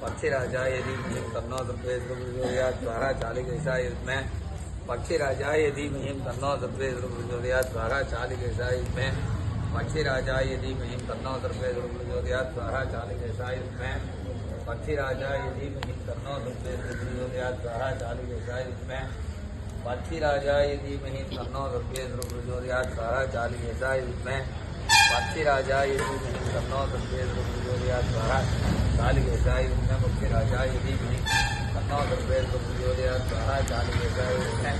पक्षीराजाय धीमहि तन्नो दुर्गे प्रचोदयात् स्वाहा चालिकेशाय विद्महे पक्षीराजाय धीमहि तन्नो दुर्गे प्रचोदयात् स्वाहा चालिकेशाय विद्महे पक्षीराजाय धीमहि तन्नो दुर्गे प्रचोदयात् स्वाहा चालिकेशाय विद्महे पक्षीराजाय धीमहि तन्नो दुर्गे प्रचोदयात् स्वाहा चालिकेशाय विद्महे पक्षीराजाय धीमहि तन्नो दुर्गे प्रचोदयात् स्वाहा चालिकेशाय विद्महे पक्षीराजाय धीमहि तन्नो दुर्गे प्रचोदयात् स्वाहा चालिकेशाय विद्महे पक्षीराजाय धीमहि तन्नो दुर्गे प्रचोदयात् स्वाहा चालिकेशाय विद्महे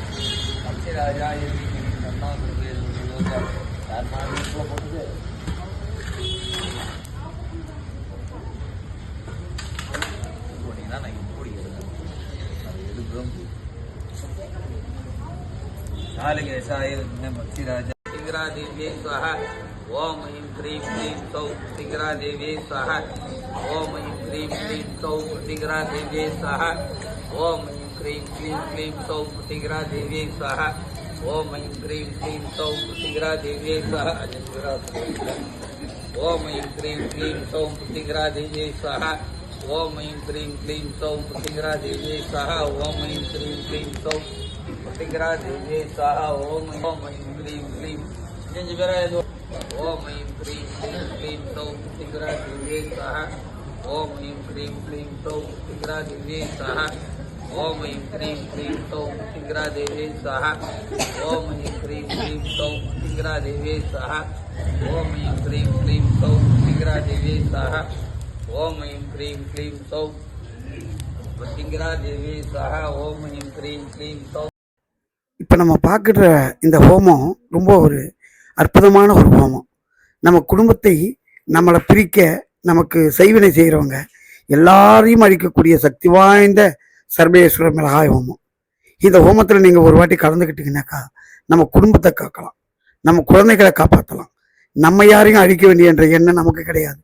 पक्षीराजाय धीमहि तन्नो दुर्गे प्रचोदयात् चालिकेशाय विद्महे पक्षीराजाय टिंगरादेवी स्वाहा ओम ऐं क्रीं क्लीं सौः टिंगरादेवी स्वाहा ओम ऐं क्रीं क्लीं सौः टिंगरादेवी स्वाहा ओम ऐं क्रीं क्लीं सौः टिंगरादेवी स्वाहा ओम ऐं क्रीं क्लीं सौः टिंगरादेवी स्वाहा ओम ऐं क्रीं क्लीं सौः टिंगरादेवी स्वाहा ओम ऐं क्रीं क्लीं सौः टिंगरादेवी स्वाहा ओम ऐं क्रीं क्लीं सौः टिंगरादेवी स्वाहा ओम ऐं क्रीं क्लीं ओम ऐं क्रीं क्लीं सौः टिंगरादेवी स्वाहा ओम ऐं क्रीं क्लीं सौः टिंगरादेवी स्वाहा ओम ऐं क्रीं क्लीं सौः टिंगरादेवी स्वाहा ओम ऐं क्रीं क्लीं सौः टिंगरादेवी स्वाहा ओम ऐं क्रीं क्लीं सौः टिंगरादेवी स्वाहा ओम ऐं क्रीं क्लीं सौः टिंगरादेवी स्वाहा ओम ऐं क्रीं क्लीं सौः. இப்போ நம்ம பார்க்குற இந்த ஹோமம் ரொம்ப ஒரு அற்புதமான ஒரு ஹோமம். நம்ம குடும்பத்தை நம்மளை பிரிக்க நமக்கு செய்வினை செய்கிறவங்க எல்லாரையும் அழிக்கக்கூடிய சக்தி வாய்ந்த சர்வேஸ்வர மிளகாய் ஹோமம். இந்த ஹோமத்தில் நீங்கள் ஒரு வாட்டி கலந்துக்கிட்டீங்கன்னாக்கா நம்ம குடும்பத்தை காக்கலாம், நம்ம குழந்தைகளை காப்பாற்றலாம். நம்ம யாரையும் அழிக்க வேண்டிய என்ற எண்ணம் நமக்கு கிடையாது.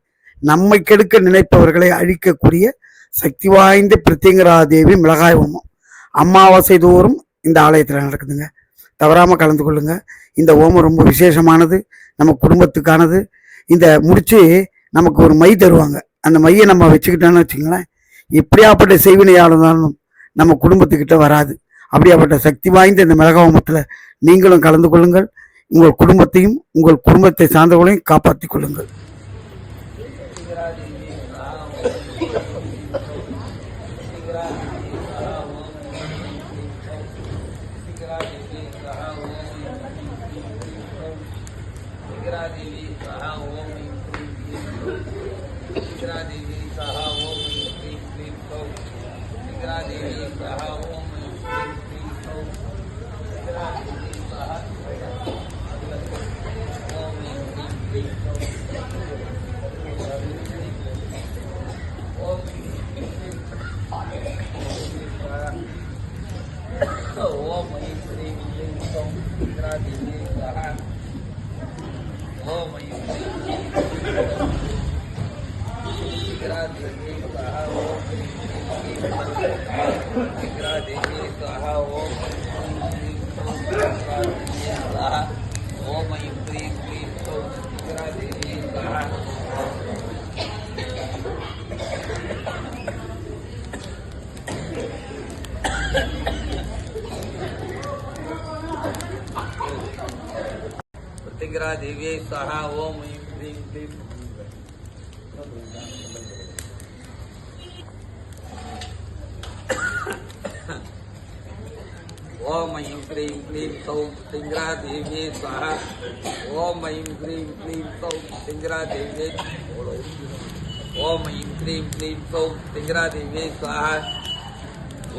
நம்மை கெடுக்க நினைப்பவர்களை அழிக்கக்கூடிய சக்தி வாய்ந்த பிரத்யங்கராதேவி மிளகாய் ஹோமம் அமாவாசை தோறும் இந்த ஆலயத்தில் நடக்குதுங்க. தவறாமல் கலந்து கொள்ளுங்க. இந்த ஹோமம் ரொம்ப விசேஷமானது, நம்ம குடும்பத்துக்கானது. இந்த முடிச்சு நமக்கு ஒரு மை தருவாங்க. அந்த மையை நம்ம வச்சுக்கிட்டோன்னு வச்சுங்களேன், எப்படியாப்பட்ட செய்வினையாளர்களும் நம்ம குடும்பத்துக்கிட்ட வராது. அப்படியாப்பட்ட சக்தி வாய்ந்த இந்த மிளகாய் ஹோமத்தில் நீங்களும் கலந்து கொள்ளுங்கள். உங்கள் குடும்பத்தையும் உங்கள் குடும்பத்தை சார்ந்தவர்களையும் காப்பாற்றி கொள்ளுங்கள். टिंगरादेवी स्वाहा ओम ऐं क्रीं क्लीं सौः टिंगरादेवी स्वाहा ओम ऐं क्रीं क्लीं सौः टिंगरादेवी स्वाहा ओम ऐं क्रीं क्लीं सौः टिंगरादेवी स्वाहा ओम ऐं क्रीं क्लीं सौः ओम ऐं क्रीं क्लीं सौः टिंगरादेवी स्वाहा ओम ऐं क्रीं टिंगरादेवी स्वाहा ओम ऐं टिंगरादेवी स्वाहा ओम स्वाहा ओम ऐं क्रीं क्लीं सौः टिंगरादेवी स्वाहा टिंगरादेवी स्वाहा ओम ऐं क्रीं क्लीं ओम ऐं क्रीं क्लीं सौः टिंगरादेवी स्वाहा ओम ऐं क्रीं क्लीं सौः टिंगरादेवी ओम ऐं क्रीं क्लीं सौः टिंगरादेवी स्वाहा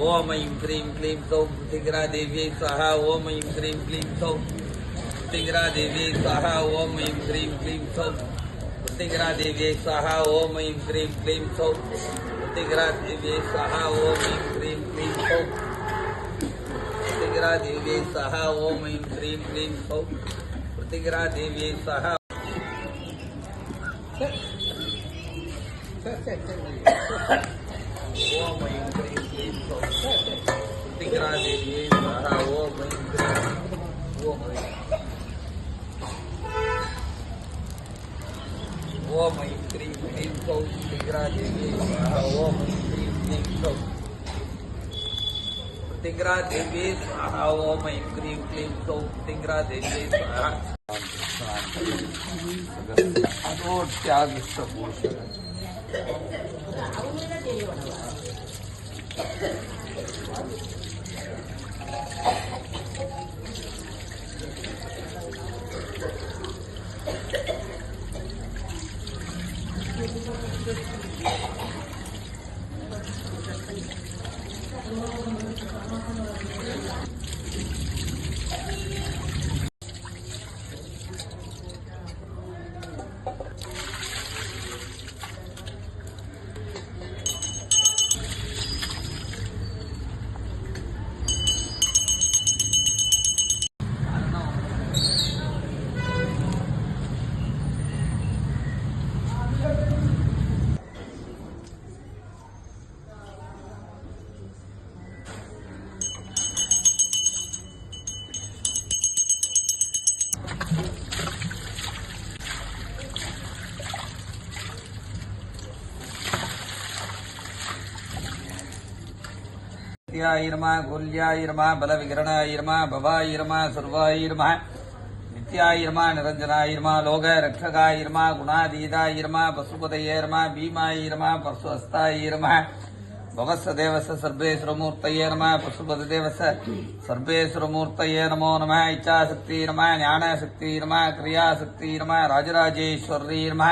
ओम ऐं क्रीं क्लीं सौः टिंगरादेवी स्वाहा ओम ऐं क्रीं क्लीं सौः टिंगरादेवी स्वाहा ओम ऐं क्रीं क्लीं सौः टिंगरादेवी स्वाहा ओम ऐं क्रीं क्लीं सौः टिंगरादेवी स्वाहा ओम ऐं क्रीं क्लीं सौः टिंगरादेवी स्वाहा ओम ऐं क्रीं क्लीं सौः टिंगरादेवी स्वाहा ओम ऐं क्रीं क्लीं सौः टिंगरादेवी स्वाहा ओम ऐं क्रीं ओम ऐं क्रीं क्लीं सौः टिंगरादेवी स्वाहा ओम ऐं क्लीं सौं प्रतिग्रा देवी स्वाहा ओम ऐं क्लीं क्लीं सौं प्रतिग्रा देवी स्वाहा त्यागभूषण नित्यायिर्मा गोल्यायिर्मा बलविकरणायिर्मा भवायिर्मा सर्वायिर्मा नित्यायिर्मा निरंजनायिर्मा लोक रक्षकायिर्मा गुणादीतायिर्मा पशुपतयेर्मा भीमायिर्मा परशुहस्तायिर्मा भवस्देवस्य सर्वेश्वरमूर्तये नमः पशुपतिदेवस्य सर्वेश्वरमूर्तये नमो नमः इच्छाशक्तिर्मा ज्ञानशक्तिर्मा क्रियाशक्तिर्मा राजराजेश्वर्यर्मा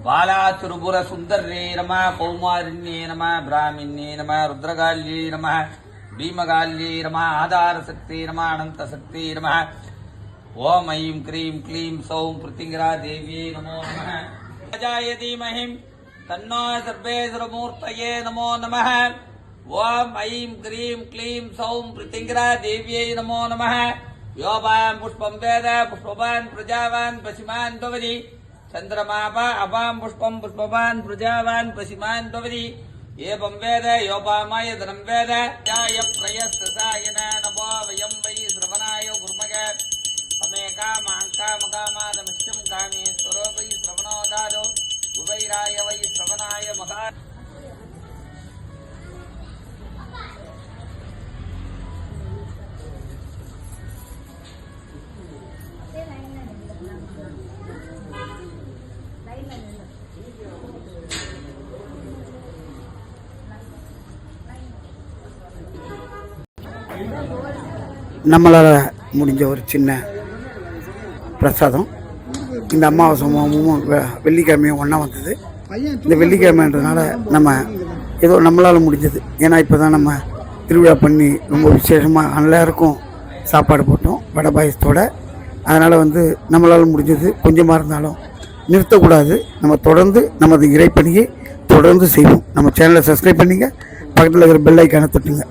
बालाचुरुपुर सुंदर्ये नमः कौमारिण्ये नमः ब्राह्मण्ये नमः रुद्रकाल्ये नमः भीमकाल्ये नमः आधारशक्ति नमः अनंतशक्ति नमः ओम ऐं क्रीं क्लीं सौं प्रतिग्रा देव्यै नमो नमः राजाय धीमहि तन्नो सर्वेश्वरमूर्तये नमो नमः ओम ऐं क्रीं क्लीं सौं प्रतिग्रा देव्यै नमो नमः योपां पुष्पं वेद पुष्पवान् प्रजावान् पश्चिमान् भवति चंद्रमापा अपां पुष्पं पुष्पवान् प्रजावान् पश्चिमान् भवति एवं वेद योपामाय धनं वेद जाय प्रयस्तायन नमो वयं वै श्रवणाय गुरुमग अमे कामादमश्यं कामेश्वरो वै श्रवणो दादो उभैराय वै श्रवणाय महा நம்மளால் முடிஞ்ச ஒரு சின்ன பிரசாதம் இந்த அமாவாசை ஹோமமும் வெள்ளிக்கிழமையும் ஒன்றா வந்தது. இந்த வெள்ளிக்கிழமைன்றதுனால நம்ம ஏதோ நம்மளால் முடிஞ்சது. ஏன்னா இப்போ தான் நம்ம திருவிழா பண்ணி ரொம்ப விசேஷமாக எல்லாருக்கும் சாப்பாடு போட்டோம் வடை பாயசத்தோடு. அதனால் நம்மளால் முடிஞ்சது கொஞ்சமாக இருந்தாலும் நிறுத்தக்கூடாது. நம்ம தொடர்ந்து நமது இறைப்பணியை தொடர்ந்து செய்வோம். நம்ம சேனலை சப்ஸ்கிரைப் பண்ணிங்க, பக்கத்தில் இருக்கிற பெல் ஐக்கானை தொட்டுங்க.